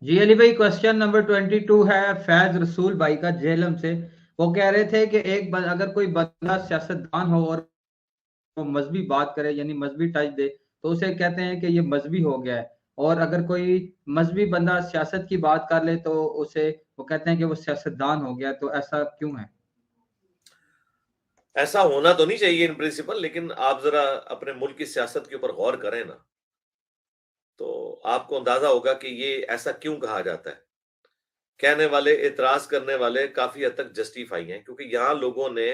جی علی بھائی، question number 22 ہے فیض رسول بھائی کا جہلم سے۔ وہ کہہ رہے تھے کہ اگر کوئی بندہ سیاستدان ہو اور وہ مذہبی بات کرے، یعنی مذہبی ٹچ دے، تو اسے کہتے ہیں کہ یہ مذہبی ہو گیا ہے، اور اگر کوئی مذہبی بندہ سیاست کی بات کر لے تو اسے وہ کہتے ہیں کہ وہ سیاستدان ہو گیا، تو ایسا کیوں ہے؟ ایسا ہونا تو نہیں چاہیے ان پرنسپل، لیکن آپ ذرا اپنے ملک کی سیاست کے اوپر غور کریں نا، تو آپ کو اندازہ ہوگا کہ یہ ایسا کیوں کہا جاتا ہے۔ کہنے والے، اعتراض کرنے والے کافی حد تک جسٹیفائی ہیں، کیونکہ یہاں لوگوں نے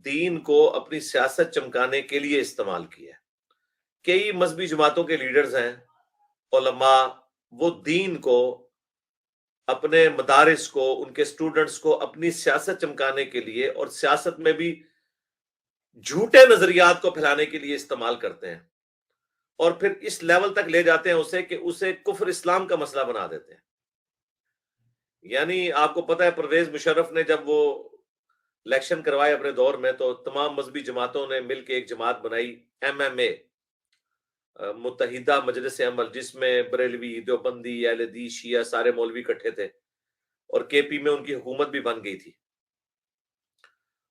دین کو اپنی سیاست چمکانے کے لیے استعمال کیا ہے۔ کئی مذہبی جماعتوں کے لیڈرز ہیں، علماء، وہ دین کو، اپنے مدارس کو، ان کے سٹوڈنٹس کو اپنی سیاست چمکانے کے لیے اور سیاست میں بھی جھوٹے نظریات کو پھیلانے کے لیے استعمال کرتے ہیں، اور پھر اس لیول تک لے جاتے ہیں اسے کہ اسے کفر اسلام کا مسئلہ بنا دیتے ہیں۔ یعنی آپ کو پتہ ہے پرویز مشرف نے جب وہ الیکشن کروائے اپنے دور میں، تو تمام مذہبی جماعتوں نے مل کے ایک جماعت بنائی، MMA، متحدہ مجلس عمل، جس میں بریلوی، دیوبندی، اہل حدیث، شیعہ، سارے مولوی اکٹھے تھے، اور KP میں ان کی حکومت بھی بن گئی تھی۔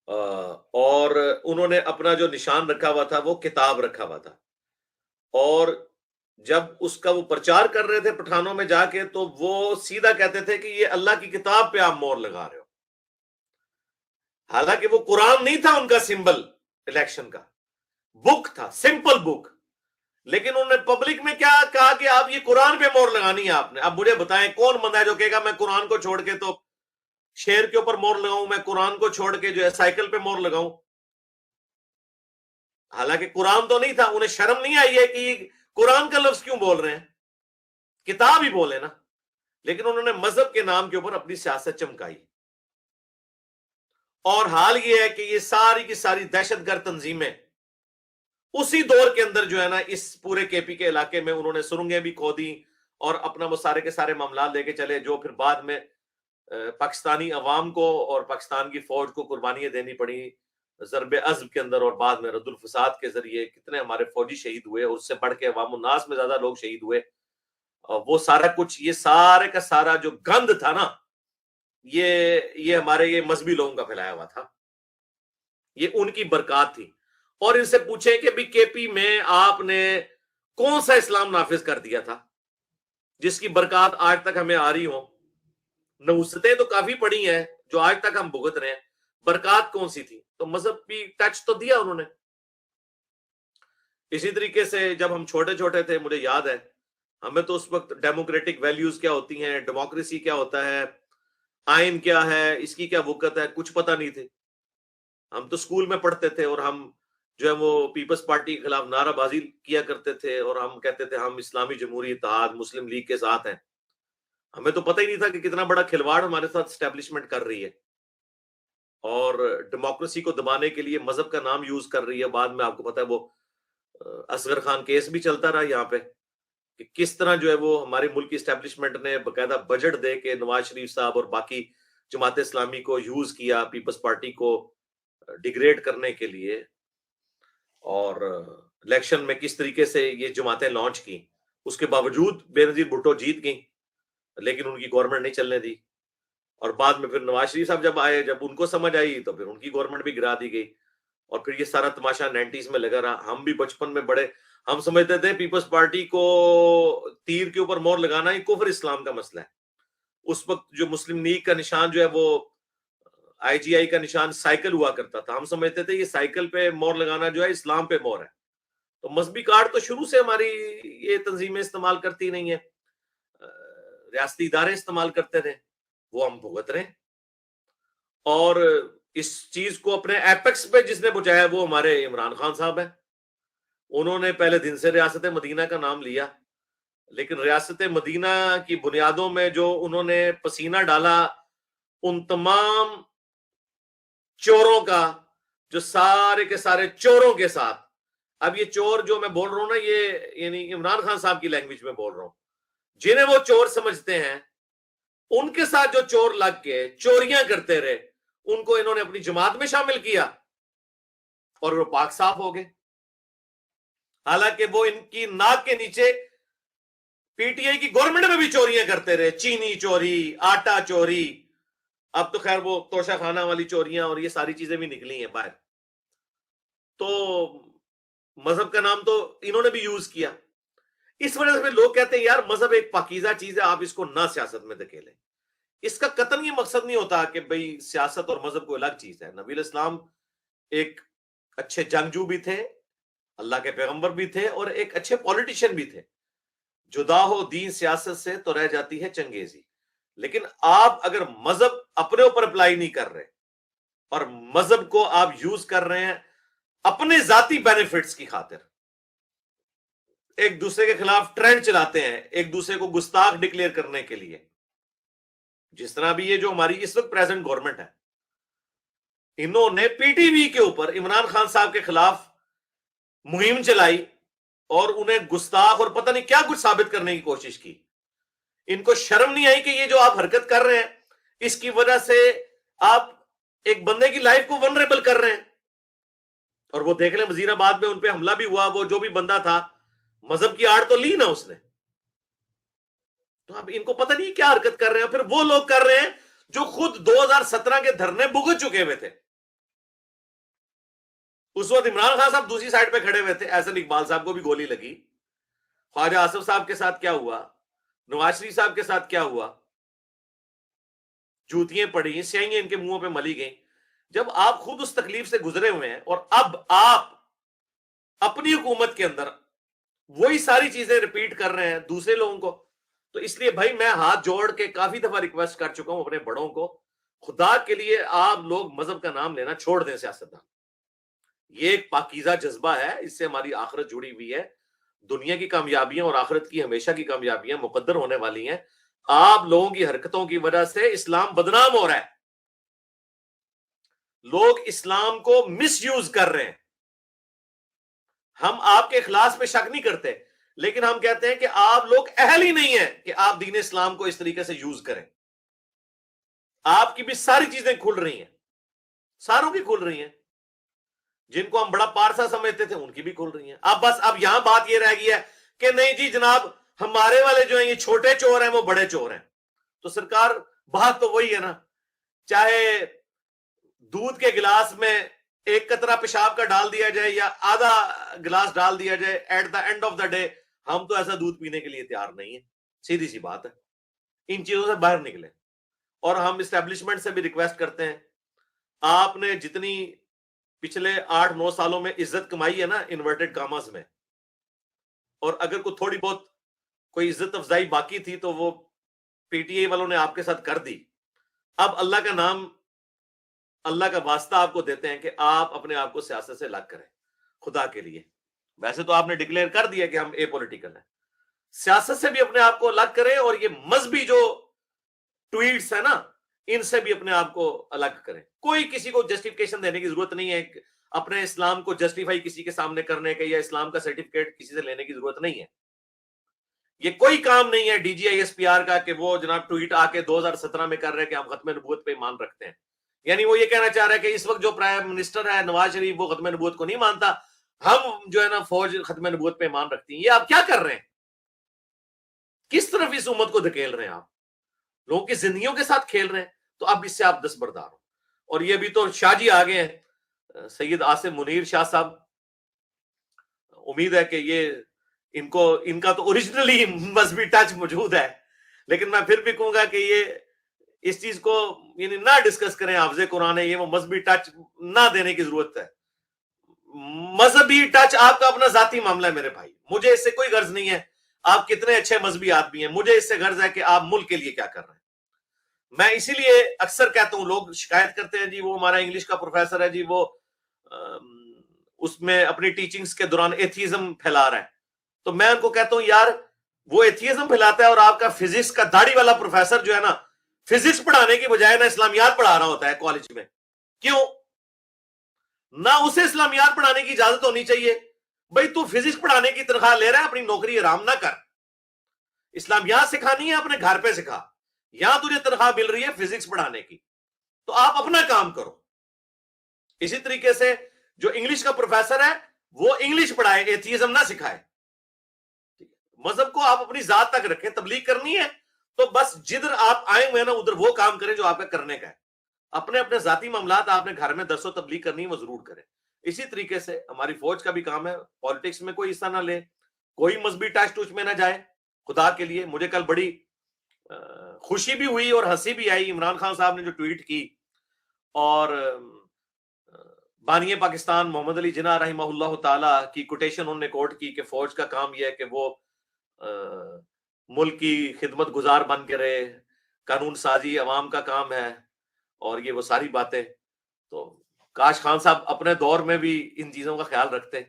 اور انہوں نے اپنا جو نشان رکھا ہوا تھا وہ کتاب رکھا ہوا تھا، اور جب اس کا وہ پرچار کر رہے تھے پٹھانوں میں جا کے، تو وہ سیدھا کہتے تھے کہ یہ اللہ کی کتاب پہ آپ مور لگا رہے ہو، حالانکہ وہ قرآن نہیں تھا ان کا سمبل، الیکشن کا بک تھا، سمپل بک، لیکن انہوں نے پبلک میں کیا کہا کہ آپ یہ قرآن پہ مور لگانی ہے آپ نے۔ اب مجھے بتائیں کون بندہ ہے جو کہے گا میں قرآن کو چھوڑ کے تو شیر کے اوپر مور لگاؤں، میں قرآن کو چھوڑ کے جو ہے سائیکل پہ مور لگاؤں؟ حالانکہ قرآن تو نہیں تھا، انہیں شرم نہیں آئی ہے کہ قرآن کا لفظ کیوں بول رہے ہیں، کتاب ہی بولے نا، لیکن انہوں نے مذہب کے نام کے اوپر اپنی سیاست چمکائی۔ اور حال یہ ہے کہ یہ ساری کی ساری دہشت گرد تنظیمیں اسی دور کے اندر جو ہے نا، اس پورے KP کے علاقے میں انہوں نے سرنگیں بھی کھودی، اور اپنا وہ سارے کے سارے معاملات لے کے چلے، جو پھر بعد میں پاکستانی عوام کو اور پاکستان کی فوج کو قربانیاں دینی پڑی ضرب عزب کے اندر، اور بعد میں رد الفساد کے ذریعے کتنے ہمارے فوجی شہید ہوئے، اور اس سے بڑھ کے عوام الناس میں زیادہ لوگ شہید ہوئے۔ اور وہ سارا کچھ، یہ سارے کا سارا جو گند تھا نا، یہ ہمارے یہ مذہبی لوگوں کا پھیلایا ہوا تھا، یہ ان کی برکات تھی۔ اور ان سے پوچھیں کہ بھی KP میں آپ نے کون سا اسلام نافذ کر دیا تھا جس کی برکات آج تک ہمیں آ رہی ہوں؟ نوستیں تو کافی پڑی ہیں جو آج تک ہم بھگت رہے ہیں، برکات کون سی تھی؟ تو مذہب بھی ٹچ تو دیا انہوں نے۔ اسی طریقے سے جب ہم چھوٹے چھوٹے تھے، مجھے یاد ہے، ہمیں تو اس وقت ڈیموکریٹک ویلیوز کیا ہوتی ہیں، ڈیموکریسی کیا ہوتا ہے، آئین کیا ہے، اس کی کیا وقت ہے، کچھ پتہ نہیں تھے۔ ہم تو اسکول میں پڑھتے تھے، اور ہم جو ہے وہ پیپلز پارٹی کے خلاف نعرہ بازی کیا کرتے تھے، اور ہم کہتے تھے ہم اسلامی جمہوری اتحاد مسلم لیگ کے ساتھ ہیں۔ ہمیں تو پتہ ہی نہیں تھا کہ کتنا بڑا کھلواڑ ہمارے ساتھ اسٹیبلشمنٹ کر رہی ہے، اور ڈیموکریسی کو دبانے کے لیے مذہب کا نام یوز کر رہی ہے۔ بعد میں آپ کو پتہ ہے وہ اصغر خان کیس بھی چلتا رہا یہاں پہ، کہ کس طرح جو ہے وہ ہماری ملک کی اسٹیبلشمنٹ نے باقاعدہ بجٹ دے کے نواز شریف صاحب اور باقی جماعت اسلامی کو یوز کیا پیپلز پارٹی کو ڈیگریڈ کرنے کے لیے، اور الیکشن میں کس طریقے سے یہ جماعتیں لانچ کی۔ اس کے باوجود بے نظیر بھٹو جیت گئیں، لیکن ان کی گورنمنٹ نہیں چلنے دی، اور بعد میں پھر نواز شریف صاحب جب آئے، جب ان کو سمجھ آئی، تو پھر ان کی گورنمنٹ بھی گرا دی گئی، اور پھر یہ سارا تماشا 90s میں لگا رہا۔ ہم بھی بچپن میں بڑے، ہم سمجھتے تھے پیپلز پارٹی کو تیر کے اوپر مور لگانا یہ کفر اسلام کا مسئلہ ہے۔ اس وقت جو مسلم لیگ کا نشان جو ہے وہ IGI کا نشان سائیکل ہوا کرتا تھا، ہم سمجھتے تھے یہ سائیکل پہ مور لگانا جو ہے اسلام پہ مور ہے۔ تو مذہبی کارڈ تو شروع سے ہماری یہ تنظیمیں استعمال کرتی نہیں ہیں، ریاستی ادارے استعمال کرتے تھے، وہ ہم بھگت رہے ہیں۔ اور اس چیز کو اپنے ایپیکس پہ جس نے پہنچایا وہ ہمارے عمران خان صاحب ہیں۔ انہوں نے پہلے دن سے ریاست مدینہ کا نام لیا، لیکن ریاست مدینہ کی بنیادوں میں جو انہوں نے پسینہ ڈالا، ان تمام چوروں کا، جو سارے کے سارے چوروں کے ساتھ، اب یہ چور جو میں بول رہا ہوں نا، یہ یعنی عمران خان صاحب کی لینگویج میں بول رہا ہوں، جنہیں وہ چور سمجھتے ہیں، ان کے ساتھ جو چور لگ کے چوریاں کرتے رہے، ان کو انہوں نے اپنی جماعت میں شامل کیا، اور وہ پاک صاف ہو گئے۔ حالانکہ وہ ان کی ناک کے نیچے پی ٹی آئی کی گورنمنٹ میں بھی چوریاں کرتے رہے, چینی چوری, آٹا چوری, اب تو خیر وہ توشہ خانہ والی چوریاں اور یہ ساری چیزیں بھی نکلی ہیں باہر. تو مذہب کا نام تو انہوں نے بھی یوز کیا. اس وجہ سے لوگ کہتے ہیں یار مذہب ایک پاکیزہ چیز ہے, آپ اس کو نہ سیاست میں دھکیلیں. اس کا قطعاً یہ مقصد نہیں ہوتا کہ بھئی سیاست اور مذہب کو الگ چیز ہے. نبی الاسلام ایک اچھے جنگجو بھی تھے, اللہ کے پیغمبر بھی تھے, اور ایک اچھے پولیٹیشین بھی تھے. جدا ہو دین سیاست سے تو رہ جاتی ہے چنگیزی. لیکن آپ اگر مذہب اپنے اوپر اپلائی نہیں کر رہے اور مذہب کو آپ یوز کر رہے ہیں اپنے ذاتی بینیفٹس کی خاطر, ایک دوسرے کے خلاف ٹرینڈ چلاتے ہیں, ایک دوسرے کو گستاخ ڈکلیئر کرنے کے لیے, جس طرح بھی یہ جو ہماری اس وقت پریزنٹ گورنمنٹ ہے, انہوں نے پی ٹی وی کے اوپر عمران خان صاحب کے خلاف مہم چلائی اور انہیں گستاخ اور پتہ نہیں کیا کچھ ثابت کرنے کی کوشش کی. ان کو شرم نہیں آئی کہ یہ جو آپ حرکت کر رہے ہیں اس کی وجہ سے آپ ایک بندے کی لائف کو ونریبل کر رہے ہیں. اور وہ دیکھ لیں وزیر آباد میں ان پہ حملہ بھی ہوا, وہ جو بھی بندہ تھا مذہب کی آڑ تو لی نا اس نے. تو اب ان کو پتہ نہیں کیا حرکت کر رہے ہیں. پھر وہ لوگ کر رہے ہیں جو خود 2017 کے دھرنے بھگت چکے ہوئے تھے. اس وقت عمران خان صاحب دوسری سائڈ پہ کھڑے ہوئے تھے, احسن اقبال صاحب کو بھی گولی لگی, خواجہ آصف صاحب کے ساتھ کیا ہوا, نواز شریف صاحب کے ساتھ کیا ہوا, جوتیاں پڑی, سیائیاں ان کے منہوں پہ ملی گئیں. جب آپ خود اس تکلیف سے گزرے ہوئے ہیں اور اب آپ اپنی حکومت کے اندر وہی ساری چیزیں ریپیٹ کر رہے ہیں دوسرے لوگوں کو, تو اس لیے بھائی میں ہاتھ جوڑ کے کافی دفعہ ریکویسٹ کر چکا ہوں اپنے بڑوں کو, خدا کے لیے آپ لوگ مذہب کا نام لینا چھوڑ دیں. سیاستدان یہ ایک پاکیزہ جذبہ ہے, اس سے ہماری آخرت جڑی ہوئی ہے. دنیا کی کامیابیاں اور آخرت کی ہمیشہ کی کامیابیاں مقدر ہونے والی ہیں. آپ لوگوں کی حرکتوں کی وجہ سے اسلام بدنام ہو رہا ہے, لوگ اسلام کو مس یوز کر رہے ہیں. ہم آپ کے اخلاص پہ شک نہیں کرتے, لیکن ہم کہتے ہیں کہ آپ لوگ اہل ہی نہیں ہیں کہ آپ دین اسلام کو اس طریقے سے یوز کریں. آپ کی بھی ساری چیزیں کھل رہی ہیں, ساروں کی کھل رہی ہیں. جن کو ہم بڑا پارسا سمجھتے تھے ان کی بھی کھل رہی ہیں. اب بس اب یہاں بات یہ رہ گئی ہے کہ نہیں جی جناب ہمارے والے جو ہیں یہ چھوٹے چور ہیں وہ بڑے چور ہیں. تو سرکار بات تو وہی ہے نا, چاہے دودھ کے گلاس میں ایک قطرہ پیشاب کا ڈال دیا جائے یا آدھا گلاس ڈال دیا جائے, at the end of the day ہم تو ایسا دودھ پینے کے لیے تیار نہیں ہیں. سیدھی سی بات ہے, ان چیزوں سے باہر نکلے. اور ہم اسٹیبلشمنٹ سے بھی ریکویسٹ کرتے ہیں, آپ نے جتنی پچھلے 8-9 سالوں میں عزت کمائی ہے نا انورٹڈ کاماز میں, اور اگر کوئی تھوڑی بہت کوئی عزت افزائی باقی تھی تو وہ پی ٹی آئی والوں نے آپ کے ساتھ کر دی. اب اللہ کا نام, اللہ کا واسطہ آپ کو دیتے ہیں کہ آپ اپنے آپ کو سیاست سے الگ کریں خدا کے لیے. ویسے تو آپ نے ڈکلیئر کر دیا کہ ہم اے پولیٹیکل ہیں, سیاست سے بھی اپنے آپ کو الگ کریں, اور یہ مذہبی جو ٹویٹس ہیں نا ان سے بھی اپنے آپ کو الگ کریں. کوئی کسی کو جسٹیفیکیشن دینے کی ضرورت نہیں ہے, اپنے اسلام کو جسٹیفائی کسی کے سامنے کرنے کا یا اسلام کا سرٹیفکیٹ کسی سے لینے کی ضرورت نہیں ہے. یہ کوئی کام نہیں ہے D G I S P R کا کہ وہ جناب ٹویٹ آ کے 2017 میں کر رہے کہ ہم ختم نبوت پہ ایمان رکھتے ہیں. یعنی وہ یہ کہنا چاہ رہا ہے کہ اس وقت جو پرائم منسٹر ہے نواز شریف وہ ختم نبوت کو نہیں مانتا, ہم جو ہے نا فوج ختم نبوت پہ ایمان رکھتی ہیں. یہ آپ کیا کر رہے ہیں, کس طرف اس امت کو دھکیل رہے ہیں, آپ لوگوں کی زندگیوں کے ساتھ کھیل رہے ہیں. تو اب اس سے آپ دستبردار ہو. اور یہ بھی تو شاہ جی آگے ہیں, سید آصف منیر شاہ صاحب, امید ہے کہ یہ ان کا تو اوریجنلی مذہبی ٹچ موجود ہے, لیکن میں پھر بھی کہوں گا کہ یہ اس چیز کو یعنی نہ ڈسکس کریں. حافظ قرآن ہے, یہ وہ مذہبی ٹچ نہ دینے کی ضرورت ہے. مذہبی ٹچ آپ کا اپنا ذاتی معاملہ ہے میرے بھائی, مجھے اس سے کوئی غرض نہیں ہے آپ کتنے اچھے مذہبی آدمی ہیں, مجھے اس سے غرض ہے کہ آپ ملک کے لیے کیا کر رہے ہیں. میں اسی لیے اکثر کہتا ہوں, لوگ شکایت کرتے ہیں جی وہ ہمارا انگلش کا پروفیسر ہے جی وہ اس میں اپنی ٹیچنگز کے دوران ایتھیزم پھیلا رہا ہے. تو میں ان کو کہتا ہوں یار وہ ایتھیزم پھیلاتا ہے اور آپ کا فزکس کا داڑھی والا پروفیسر جو ہے نا فزکس پڑھانے کی بجائے نا اسلامیات پڑھا رہا ہوتا ہے کالج میں. کیوں نہ اسے اسلامیات پڑھانے کی اجازت ہونی چاہیے؟ بھائی تو فزکس پڑھانے کی تنخواہ لے رہا ہے, اپنی نوکری آرام نہ کر, اسلامیات سکھانی ہے اپنے گھر پہ سکھا. یہاں تجھے تنخواہ مل رہی ہے فزکس پڑھانے کی تو آپ اپنا کام کرو. اسی طریقے سے جو انگلش کا پروفیسر ہے وہ انگلش پڑھائے, ایتھیزم نہ سکھائے. مذہب کو آپ اپنی ذات تک رکھیں. تبلیغ کرنی ہے تو بس جدھر آپ آئے ہوئے نا ادھر وہ کام کریں جو آپ کا کرنے کا ہے. اپنے اپنے ذاتی معاملات آپ نے گھر میں درس و تبلیغ کرنی ہے وہ ضرور کریں. اسی طریقے سے ہماری فوج کا بھی کام ہے, پالیٹکس میں کوئی حصہ نہ لے, کوئی مذہبی ٹچ ٹوچ میں نہ جائے. خدا کے لیے مجھے کل بڑی خوشی بھی ہوئی اور ہنسی بھی آئی عمران خان صاحب نے جو ٹویٹ کی, اور بانی پاکستان محمد علی جناح رحمہ اللہ تعالی کی کوٹیشن انہوں نے کوٹ کی کہ فوج کا کام یہ ہے کہ وہ ملک کی خدمت گزار بن کے رہے, قانون سازی عوام کا کام ہے, اور یہ وہ ساری باتیں. تو کاش خان صاحب اپنے دور میں بھی ان چیزوں کا خیال رکھتے.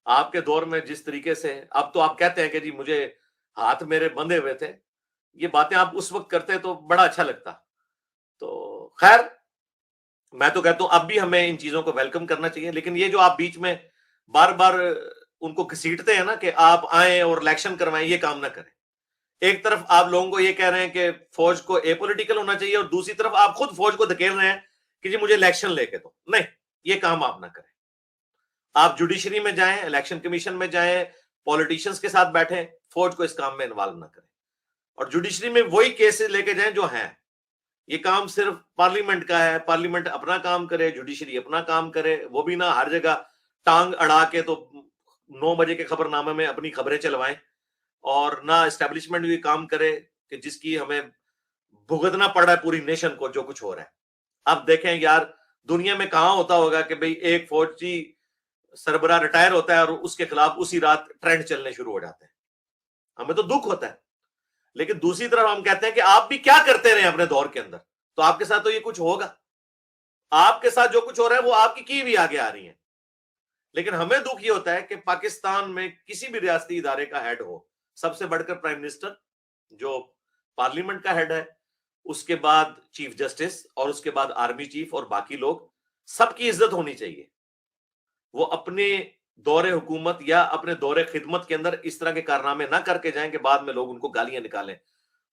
آپ کے دور میں جس طریقے سے, اب تو آپ کہتے ہیں کہ جی مجھے ہاتھ میرے بندھے ہوئے تھے, یہ باتیں آپ اس وقت کرتے تو بڑا اچھا لگتا. تو خیر میں تو کہتا ہوں اب بھی ہمیں ان چیزوں کو ویلکم کرنا چاہیے, لیکن یہ جو آپ بیچ میں بار بار ان کو گھسیٹتے ہیں نا کہ آپ آئیں اور الیکشن کروائیں, یہ کام نہ کریں. ایک طرف آپ لوگوں کو یہ کہہ رہے ہیں کہ فوج کو اے پولیٹیکل ہونا چاہیے, اور دوسری طرف آپ خود فوج کو دھکیل رہے ہیں کہ جی مجھے الیکشن لے کے دو. نہیں, یہ کام آپ نہ کریں. آپ جوڈیشری میں جائیں, الیکشن کمیشن میں جائیں, پولیٹیشینز کے ساتھ بیٹھیں, فوج کو اس کام میں انوالو نہ کریں. اور جوڈیشری میں وہی کیسز لے کے جائیں جو ہیں. یہ کام صرف پارلیمنٹ کا ہے, پارلیمنٹ اپنا کام کرے, جوڈیشری اپنا کام کرے. وہ بھی نہ ہر جگہ ٹانگ اڑا کے تو 9 بجے کے خبر نامے میں اپنی خبریں چلوائیں, اور نہ اسٹیبلشمنٹ بھی کام کرے کہ جس کی ہمیں بھگتنا پڑ رہا ہے پوری نیشن کو جو کچھ ہو رہا ہے. اب دیکھیں یار دنیا میں کہاں ہوتا ہوگا کہ بھئی ایک فوجی سربراہ ریٹائر ہوتا ہے اور اس کے خلاف اسی رات ٹرینڈ چلنے شروع ہو جاتے ہیں. ہمیں تو دکھ ہوتا ہے, لیکن دوسری طرف ہم کہتے ہیں کہ آپ بھی کیا کرتے رہے اپنے دور کے اندر, تو آپ کے ساتھ تو یہ کچھ ہوگا. آپ کے ساتھ جو کچھ ہو رہا ہے وہ آپ کی بھی آگے آ رہی ہیں. لیکن ہمیں دکھ یہ ہوتا ہے کہ پاکستان میں کسی بھی ریاستی ادارے کا ہیڈ ہو, سب سے بڑھ کر پرائم منسٹر جو پارلیمنٹ کا ہیڈ ہے, اس کے بعد چیف جسٹس, اور اس کے بعد آرمی چیف, اور باقی لوگ, سب کی عزت ہونی چاہیے. وہ اپنے دور حکومت یا اپنے دور خدمت کے اندر اس طرح کے کارنامے نہ کر کے جائیں کہ بعد میں لوگ ان کو گالیاں نکالیں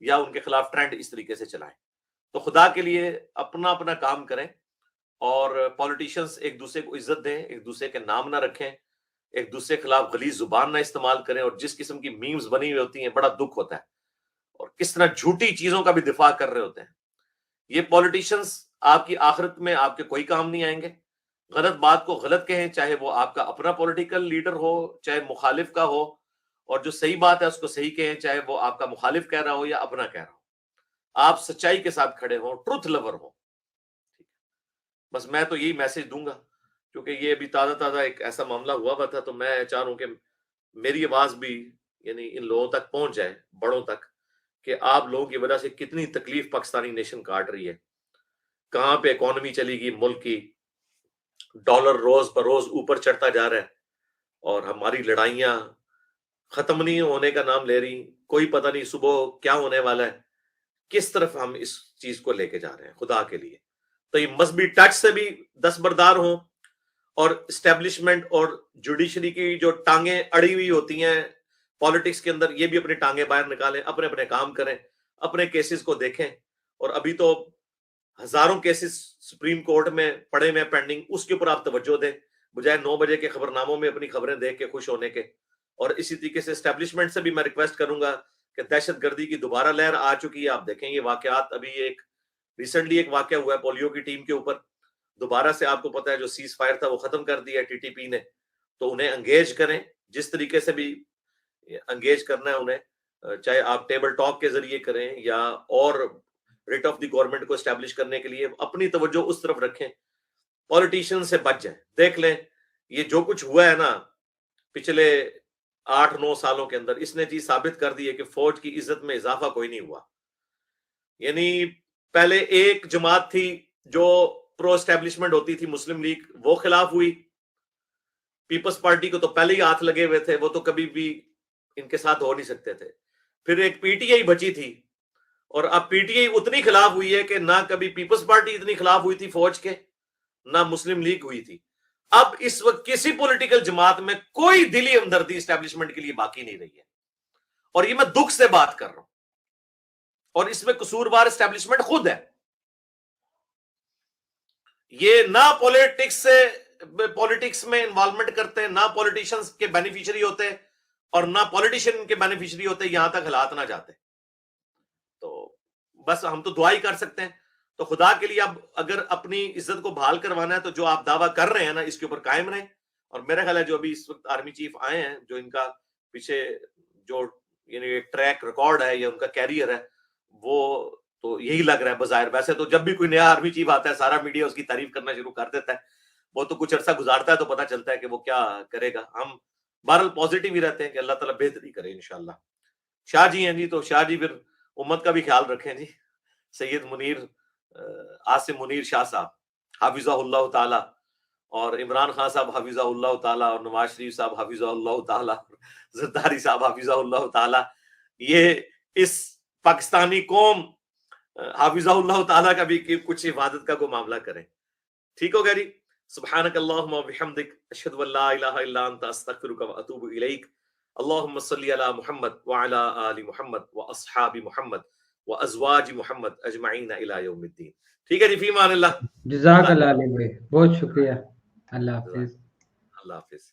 یا ان کے خلاف ٹرینڈ اس طریقے سے چلائیں. تو خدا کے لیے اپنا اپنا کام کریں, اور پولیٹیشنز ایک دوسرے کو عزت دیں, ایک دوسرے کے نام نہ رکھیں, ایک دوسرے کے خلاف غلیظ زبان نہ استعمال کریں. اور جس قسم کی میمز بنی ہوئی ہوتی ہیں بڑا دکھ ہوتا ہے, اور کس طرح جھوٹی چیزوں کا بھی دفاع کر رہے ہوتے ہیں. یہ پولیٹیشنز آپ کی آخرت میں آپ کے کوئی کام نہیں آئیں گے. غلط بات کو غلط کہیں, چاہے وہ آپ کا اپنا پولیٹیکل لیڈر ہو چاہے مخالف کا ہو, اور جو صحیح بات ہے اس کو صحیح کہیں, چاہے وہ آپ کا مخالف کہہ رہا ہو یا اپنا کہہ رہا ہو. آپ سچائی کے ساتھ کھڑے ہوں, ٹروتھ لور ہوں. بس میں تو یہی میسج دوں گا, کیونکہ یہ ابھی تازہ ایک ایسا معاملہ ہوا تھا, تو میں چاہ رہا ہوں کہ میری آواز بھی یعنی ان لوگوں تک پہنچ جائے, بڑوں تک, کہ آپ لوگوں کی وجہ سے کتنی تکلیف پاکستانی نیشن کاٹ رہی ہے, کہاں پہ اکانومی چلی گئی ملک کی, ڈالر روز بروز اوپر چڑھتا جا رہا ہے, اور ہماری لڑائیاں ختم نہیں ہونے کا نام لے رہی. کوئی پتہ نہیں صبح کیا ہونے والا ہے. کس طرف ہم اس چیز کو لے کے جا رہے ہیں خدا کے لیے. تو یہ مذہبی ٹچ سے بھی دستبردار ہوں, اور اسٹیبلشمنٹ اور جوڈیشری کی جو ٹانگیں اڑی ہوئی ہوتی ہیں پالیٹکس کے اندر, یہ بھی اپنی ٹانگیں باہر نکالیں, اپنے اپنے کام کریں, اپنے کیسز کو دیکھیں. اور ابھی تو ہزاروں کیسز سپریم کورٹ میں پڑے ہوئے پینڈنگ, اس کے اوپر آپ توجہ دیں بجائے 9 بجے کے خبر ناموں میں اپنی خبریں دیکھ کے خوش ہونے کے. اور اسی طریقے سے اسٹیبلشمنٹ سے بھی میں ریکویسٹ کروں گا کہ دہشت گردی کی دوبارہ لہر آ چکی ہے. آپ دیکھیں یہ واقعات, ابھی ایک ریسنٹلی ایک واقعہ ہوا ہے پولیو کی ٹیم کے اوپر, دوبارہ سے آپ کو پتا ہے جو سیز فائر تھا وہ ختم کر دیا ٹی ٹی پی نے. تو انہیں انگیج کریں, جس طریقے سے بھی انگیج کرنا ہے انہیں, چاہے آپ ٹیبل ٹاک کے ذریعے کریں یا اور ریٹ آف دی گورنمنٹ کو اسٹیبلش کرنے کے لیے اپنی توجہ اس طرف رکھیں. پولیٹیشین سے بچ جائیں. دیکھ لیں یہ جو کچھ ہوا ہے نا پچھلے 8-9 سالوں کے اندر, اس نے چیز ثابت کر دی ہے کہ فوج کی عزت میں اضافہ کوئی نہیں ہوا. یعنی پہلے ایک جماعت تھی جو پرو اسٹیبلشمنٹ ہوتی تھی, مسلم لیگ, وہ خلاف ہوئی. پیپلز پارٹی کو تو پہلے ہی ہاتھ لگے ہوئے تھے, وہ تو کبھی بھی ان کے ساتھ ہو نہیں سکتے تھے. پھر ایک پی ٹی آئی بچی تھی, اور اب پی ٹی آئی اتنی خلاف ہوئی ہے کہ نہ کبھی پیپلز پارٹی اتنی خلاف ہوئی تھی فوج کے, نہ مسلم لیگ ہوئی تھی. اب اس وقت کسی پولیٹیکل جماعت میں کوئی دلی ہمدردی اسٹیبلشمنٹ کے لیے باقی نہیں رہی ہے, اور یہ میں دکھ سے بات کر رہا ہوں. اور اس میں قصوروار اسٹیبلشمنٹ خود ہے. یہ نہ پولیٹکس میں انوالومنٹ کرتے ہیں, نہ پولیٹیشنز کے بینیفیشری ہوتے, اور نہ پولیٹیشین کے بینیفیشری ہوتے, یہاں تک حالات نہ جاتے. تو بس ہم تو دعا ہی کر سکتے ہیں. تو خدا کے لیے اب اگر اپنی عزت کو بحال کروانا ہے تو جو آپ دعویٰ کر رہے ہیں نا اس کے اوپر قائم رہیں. اور میرا خیال ہے جو ابھی اس وقت آرمی چیف آئے ہیں, جو ان کا پیچھے جو یعنی ٹریک ریکارڈ ہے یا ان کا کیریئر ہے, وہ تو یہی لگ رہا ہے بظاہر. ویسے تو جب بھی کوئی نیا آرمی چیف آتا ہے سارا میڈیا اس کی تعریف کرنا شروع کر دیتا ہے, وہ تو کچھ عرصہ گزارتا ہے تو پتہ چلتا ہے کہ وہ کیا کرے گا. ہم بہرحال پازیٹیو ہی رہتے ہیں کہ اللہ تعالیٰ بہتری کرے انشاءاللہ. شاہ جی ہیں جی, تو شاہ جی پھر امت کا بھی خیال رکھیں جی. سید منیر عاصم منیر شاہ صاحب حافظہ اللہ تعالی, اور عمران خان صاحب حافظہ اللہ تعالی, اور نواز شریف صاحب حافظہ اللہ تعالی, زرداری صاحب حافظہ اللہ تعالی, یہ اس پاکستانی قوم حافظہ اللہ تعالی کا بھی کچھ عبادت کا کوئی معاملہ کریں. ٹھیک ہو گیا جی. سبحانک اللہم و بحمدک اشہد ان لا الہ الا انت استغفرک و اتوب الیک. اللہم صلی علی محمد وعلی آل محمد واصحاب محمد وازواج محمد اجمعین الی یوم الدین. ٹھیک ہے جی, فی امان اللہ. جزاک اللہ علیہ بھائی, بہت شکریہ. اللہ حافظ. اللہ حافظ.